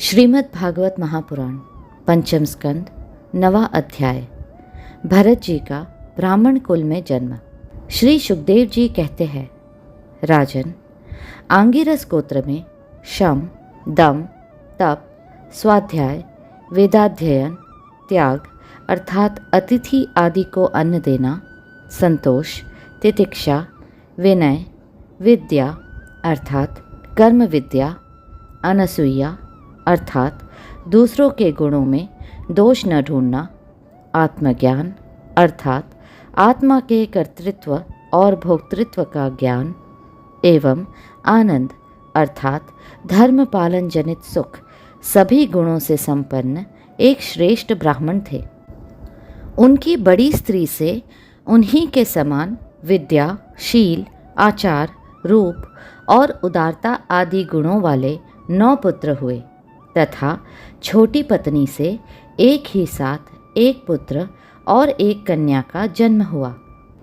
श्रीमद् भागवत महापुराण पंचम स्कंद नवा अध्याय। भरत जी का ब्राह्मण कुल में जन्म। श्री सुखदेव जी कहते हैं, राजन, आंगिरस गोत्र में शम, दम, तप, स्वाध्याय, वेदाध्ययन, त्याग अर्थात अतिथि आदि को अन्न देना, संतोष, तितिक्षा, विनय, विद्या अर्थात कर्म विद्या, अनसूया अर्थात दूसरों के गुणों में दोष न ढूंढना, आत्मज्ञान अर्थात आत्मा के कर्तृत्व और भोक्तृत्व का ज्ञान, एवं आनंद अर्थात धर्म पालन जनित सुख, सभी गुणों से संपन्न एक श्रेष्ठ ब्राह्मण थे। उनकी बड़ी स्त्री से उन्हीं के समान विद्या, शील, आचार, रूप और उदारता आदि गुणों वाले 9 पुत्र हुए तथा छोटी पत्नी से एक ही साथ एक पुत्र और एक कन्या का जन्म हुआ।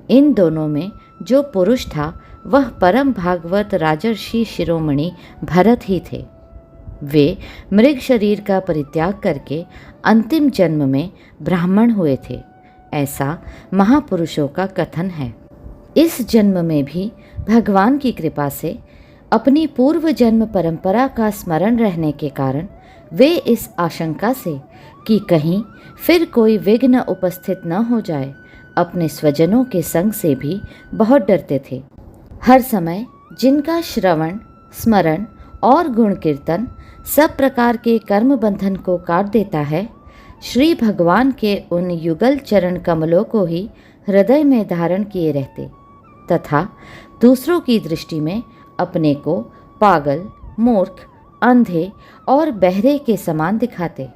इन दोनों में जो पुरुष था वह परम भागवत राजर्षि शिरोमणि भरत ही थे। वे मृग शरीर का परित्याग करके अंतिम जन्म में ब्राह्मण हुए थे, ऐसा महापुरुषों का कथन है। इस जन्म में भी भगवान की कृपा से अपनी पूर्व जन्म परंपरा का स्मरण रहने के कारण वे इस आशंका से कि कहीं फिर कोई विघ्न उपस्थित न हो जाए, अपने स्वजनों के संग से भी बहुत डरते थे। हर समय जिनका श्रवण, स्मरण और गुण कीर्तन सब प्रकार के कर्म बंधन को काट देता है, श्री भगवान के उन युगल चरण कमलों को ही हृदय में धारण किए रहते तथा दूसरों की दृष्टि में अपने को पागल, मूर्ख, अंधे और बहरे के समान दिखाते।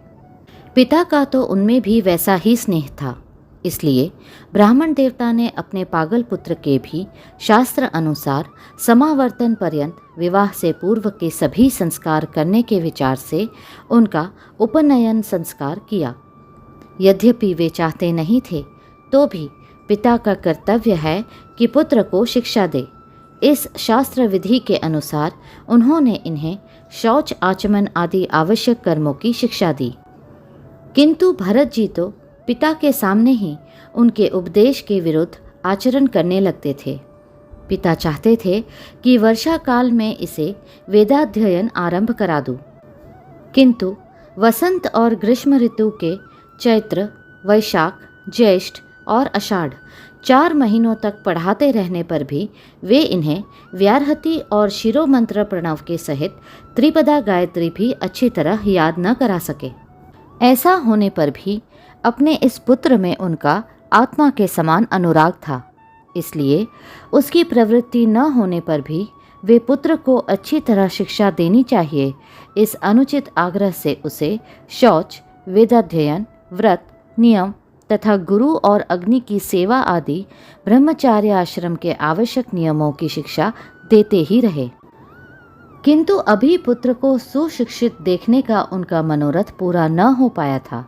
पिता का तो उनमें भी वैसा ही स्नेह था, इसलिए ब्राह्मण देवता ने अपने पागल पुत्र के भी शास्त्र अनुसार समावर्तन पर्यंत विवाह से पूर्व के सभी संस्कार करने के विचार से उनका उपनयन संस्कार किया। यद्यपि वे चाहते नहीं थे तो भी पिता का कर्तव्य है कि पुत्र को शिक्षा दे। इस शास्त्र विधि के अनुसार उन्होंने इन्हें शौच, आचमन आदि आवश्यक कर्मों की शिक्षा दी। किंतु भरत जी तो पिता के सामने ही उनके उपदेश के विरुद्ध आचरण करने लगते थे। पिता चाहते थे कि वर्षा काल में इसे वेदाध्ययन आरंभ करा दूं, किंतु वसंत और ग्रीष्म ऋतु के चैत्र, वैशाख, ज्येष्ठ और आषाढ़ 4 महीनों तक पढ़ाते रहने पर भी वे इन्हें व्याहृति और शिरोमंत्र प्रणव के सहित त्रिपदा गायत्री भी अच्छी तरह याद न करा सके। ऐसा होने पर भी अपने इस पुत्र में उनका आत्मा के समान अनुराग था, इसलिए उसकी प्रवृत्ति न होने पर भी वे पुत्र को अच्छी तरह शिक्षा देनी चाहिए, इस अनुचित आग्रह से उसे शौच, वेदाध्ययन, व्रत, नियम तथा गुरु और अग्नि की सेवा आदि ब्रह्मचार्य आश्रम के आवश्यक नियमों की शिक्षा देते ही रहे। किंतु अभी पुत्र को सुशिक्षित देखने का उनका मनोरथ पूरा न हो पाया था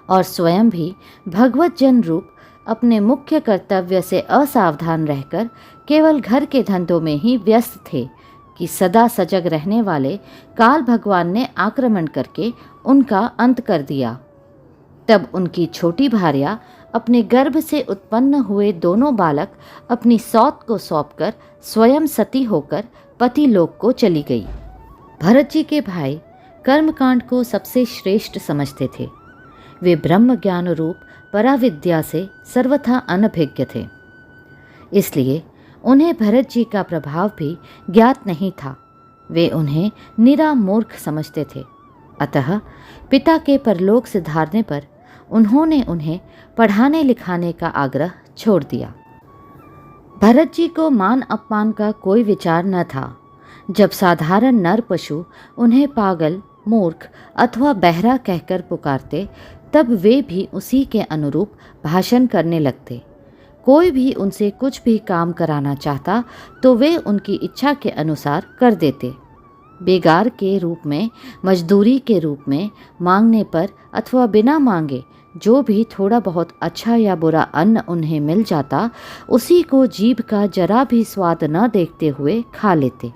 और स्वयं भी भगवत जन रूप अपने मुख्य कर्तव्य से असावधान रहकर केवल घर के धंधों में ही व्यस्त थे कि सदा सजग रहने वाले काल भगवान ने आक्रमण करके उनका अंत कर दिया। तब उनकी छोटी भार्या अपने गर्भ से उत्पन्न हुए दोनों बालक अपनी सौत को सौंपकर स्वयं सती होकर पति लोक को चली गई। भरत जी के भाई कर्मकांड को सबसे श्रेष्ठ समझते थे। वे ब्रह्म ज्ञान रूप पराविद्या से सर्वथा अनभिज्ञ थे, इसलिए उन्हें भरत जी का प्रभाव भी ज्ञात नहीं था। वे उन्हें निरा मूर्ख समझते थे। अतः पिता के परलोक सिधारने पर उन्होंने उन्हें पढ़ाने लिखाने का आग्रह छोड़ दिया। भरत जी को मान अपमान का कोई विचार न था। जब साधारण नर पशु उन्हें पागल, मूर्ख अथवा बहरा कहकर पुकारते, तब वे भी उसी के अनुरूप भाषण करने लगते। कोई भी उनसे कुछ भी काम कराना चाहता तो वे उनकी इच्छा के अनुसार कर देते। बेगार के रूप में, मजदूरी के रूप में मांगने पर अथवा बिना मांगे जो भी थोड़ा बहुत अच्छा या बुरा अन्न उन्हें मिल जाता, उसी को जीभ का जरा भी स्वाद न देखते हुए खा लेते।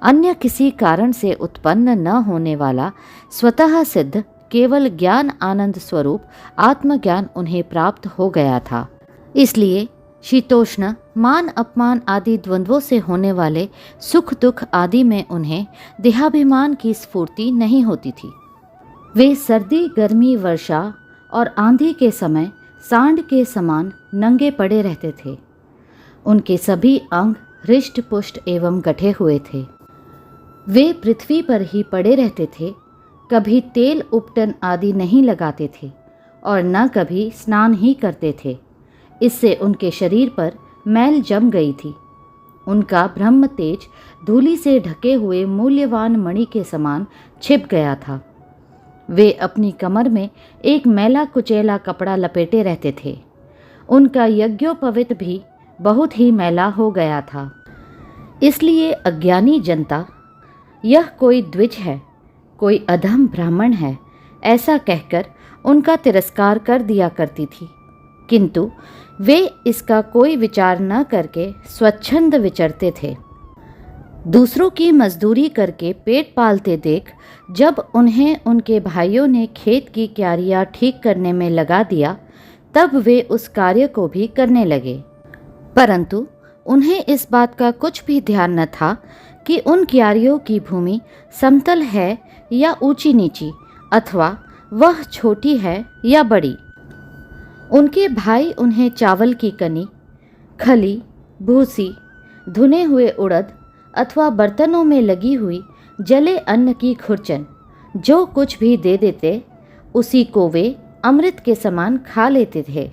अन्य किसी कारण से उत्पन्न न होने वाला स्वतः सिद्ध केवल ज्ञान आनंद स्वरूप आत्मज्ञान उन्हें प्राप्त हो गया था। इसलिए शीतोष्ण मान अपमान आदि द्वंद्वों से होने वाले सुख दुख आदि में उन्हें देहाभिमान की स्फूर्ति नहीं होती थी। वे सर्दी गर्मी वर्षा और आंधी के समय सांड के समान नंगे पड़े रहते थे। उनके सभी अंग हृष्ट पुष्ट एवं गठे हुए थे। वे पृथ्वी पर ही पड़े रहते थे, कभी तेल उपटन आदि नहीं लगाते थे और न कभी स्नान ही करते थे। इससे उनके शरीर पर मैल जम गई थी। उनका ब्रह्म तेज धूलि से ढके हुए मूल्यवान मणि के समान छिप गया था। वे अपनी कमर में एक मैला कुचैला कपड़ा लपेटे रहते थे। उनका यज्ञोपवीत भी बहुत ही मैला हो गया था। इसलिए अज्ञानी जनता यह कोई द्विज है, कोई अधम ब्राह्मण है, ऐसा कहकर उनका तिरस्कार कर दिया करती थी। किंतु वे इसका कोई विचार न करके स्वच्छंद विचरते थे। दूसरों की मजदूरी करके पेट पालते देख जब उन्हें उनके भाइयों ने खेत की क्यारियां ठीक करने में लगा दिया, तब वे उस कार्य को भी करने लगे। परंतु उन्हें इस बात का कुछ भी ध्यान न था कि उन क्यारियों की भूमि समतल है या ऊंची नीची, अथवा वह छोटी है या बड़ी। उनके भाई उन्हें चावल की कनी, खली, भूसी, धुने हुए उड़द अथवा बर्तनों में लगी हुई जले अन्न की खुरचन जो कुछ भी दे देते, उसी को वे अमृत के समान खा लेते थे।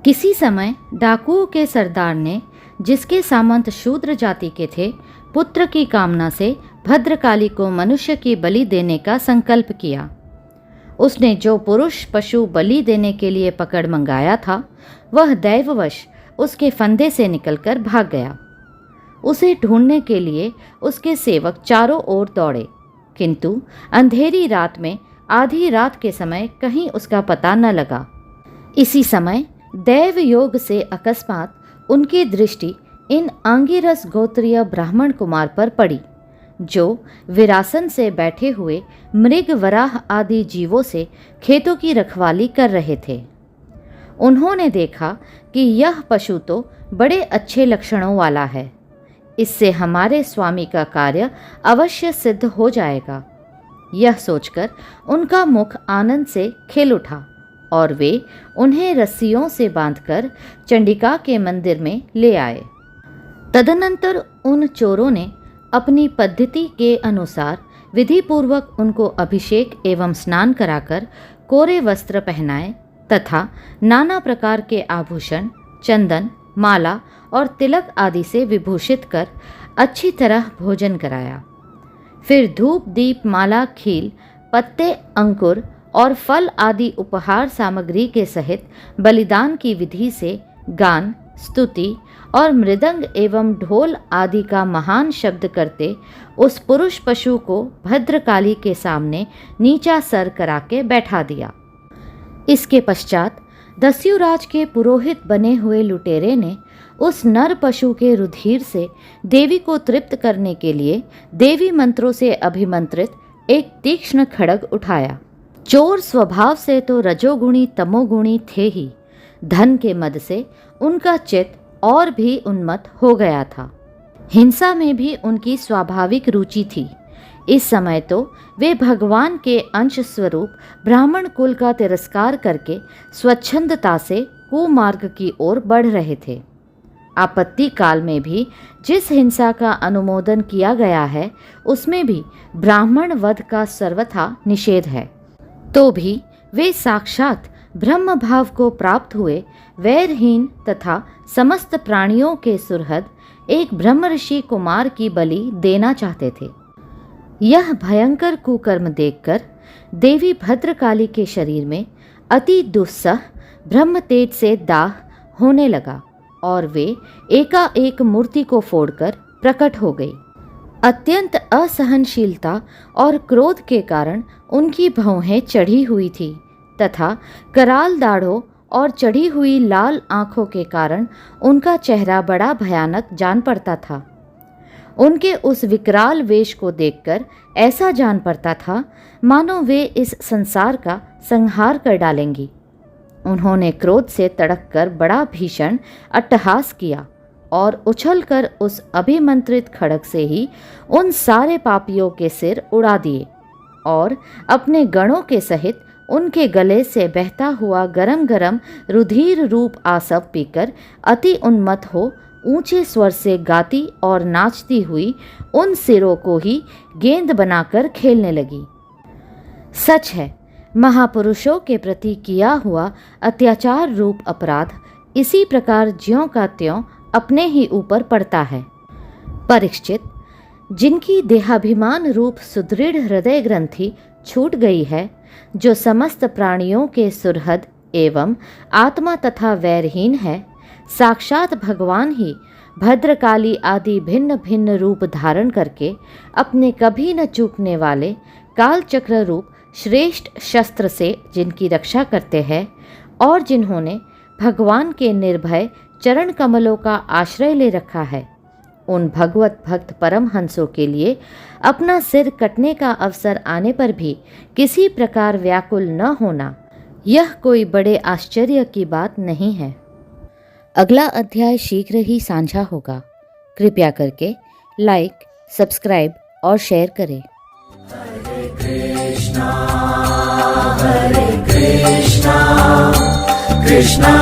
किसी समय डाकुओं के सरदार ने, जिसके सामंत शूद्र जाति के थे, पुत्र की कामना से भद्रकाली को मनुष्य की बलि देने का संकल्प किया। उसने जो पुरुष पशु बलि देने के लिए पकड़ मंगाया था, वह दैववश उसके फंदे से निकलकर भाग गया। उसे ढूंढने के लिए उसके सेवक चारों ओर दौड़े, किंतु अंधेरी रात में आधी रात के समय कहीं उसका पता न लगा। इसी समय दैव योग से अकस्मात उनकी दृष्टि इन आंगिरस गोत्रीय ब्राह्मण कुमार पर पड़ी, जो विरासन से बैठे हुए मृग वराह आदि जीवों से खेतों की रखवाली कर रहे थे। उन्होंने देखा कि यह पशु तो बड़े अच्छे लक्षणों वाला है, इससे हमारे स्वामी का कार्य अवश्य सिद्ध हो जाएगा। यह सोचकर उनका मुख आनंद से खिल उठा और वे उन्हें रस्सियों से बांधकर चंडिका के मंदिर में ले आए। तदनंतर उन चोरों ने अपनी पद्धति के अनुसार विधिपूर्वक उनको अभिषेक एवं स्नान कराकर कोरे वस्त्र पहनाए तथा नाना प्रकार के आभूषण, चंदन, माला और तिलक आदि से विभूषित कर अच्छी तरह भोजन कराया। फिर धूप दीप माला खील पत्ते अंकुर और फल आदि उपहार सामग्री के सहित बलिदान की विधि से गान, स्तुति और मृदंग एवं ढोल आदि का महान शब्द करते उस पुरुष पशु को भद्रकाली के सामने नीचा सर करा के बैठा दिया। इसके पश्चात दस्युराज के पुरोहित बने हुए लुटेरे ने उस नर पशु के रुधिर से देवी को तृप्त करने के लिए देवी मंत्रों से अभिमंत्रित एक तीक्ष्ण खड्ग उठाया। चोर स्वभाव से तो रजोगुणी तमोगुणी थे ही, धन के मद से उनका चित्त और भी उन्मत्त हो गया था। हिंसा में भी उनकी स्वाभाविक रुचि थी। इस समय तो वे भगवान के अंश स्वरूप ब्राह्मण कुल का तिरस्कार करके स्वच्छंदता से कुमार्ग की ओर बढ़ रहे थे। आपत्ति काल में भी जिस हिंसा का अनुमोदन किया गया है, उसमें भी ब्राह्मण वध का सर्वथा निषेध है। तो भी वे साक्षात ब्रह्म भाव को प्राप्त हुए वैरहीन तथा समस्त प्राणियों के सुहृद एक ब्रह्म ऋषि कुमार की बलि देना चाहते थे। यह भयंकर कुकर्म देखकर देवी भद्रकाली के शरीर में अति दुस्सह ब्रह्म तेज से दाह होने लगा और वे एकाएक मूर्ति को फोड़कर प्रकट हो गई। अत्यंत असहनशीलता और क्रोध के कारण उनकी भौहें चढ़ी हुई थी तथा कराल दाढ़ों और चढ़ी हुई लाल आंखों के कारण उनका चेहरा बड़ा भयानक जान पड़ता था। उनके उस विकराल वेश को देखकर ऐसा जान पड़ता था मानो वे इस संसार का संहार कर डालेंगी। उन्होंने क्रोध से तड़क कर बड़ा भीषण अट्टहास किया और उछलकर उस अभिमंत्रित खड्ग से ही उन सारे पापियों के सिर उड़ा दिए और अपने गणों के सहित उनके गले से बहता हुआ गरम गरम रुधिर रूप आसव पीकर अति उन्मत्त हो ऊंचे स्वर से गाती और नाचती हुई उन सिरों को ही गेंद बनाकर खेलने लगी। सच है, महापुरुषों के प्रति किया हुआ अत्याचार रूप अपराध इसी प्रकार ज्यों का त्यों अपने ही ऊपर पड़ता है। परीक्षित, जिनकी देहाभिमान रूप सुदृढ़ हृदय ग्रंथि छूट गई है, जो समस्त प्राणियों के सुहृद एवं आत्मा तथा वैरहीन है, साक्षात भगवान ही भद्रकाली आदि भिन्न भिन्न रूप धारण करके अपने कभी न चूकने वाले कालचक्र रूप श्रेष्ठ शस्त्र से जिनकी रक्षा करते हैं और जिन्होंने भगवान के निर्भय चरण कमलों का आश्रय ले रखा है, उन भगवत भक्त परमहंसों के लिए अपना सिर कटने का अवसर आने पर भी किसी प्रकार व्याकुल न होना, यह कोई बड़े आश्चर्य की बात नहीं है। अगला अध्याय शीघ्र ही साझा होगा। कृपया करके लाइक, सब्सक्राइब और शेयर करें। हरे कृष्णा कृष्णा कृष्णा